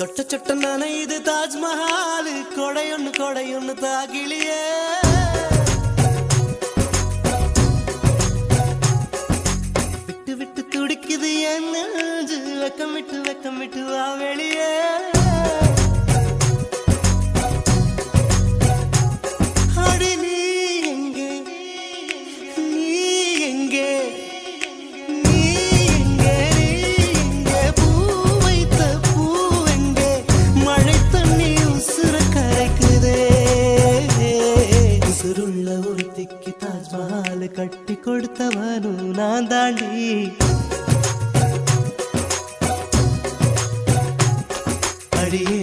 சொட்ட சொட்ட நனையுது தாஜ்மஹால் கொடையொன்னு தாகிலியே விட்டு விட்டு துடிக்குது என் நெஞ்சு வெக்கம் விட்டு வா வெளியே அடி நீ எங்கே தாஜ்மஹால் கட்டி கொடுத்தவனும் நான் தாண்டி அடியே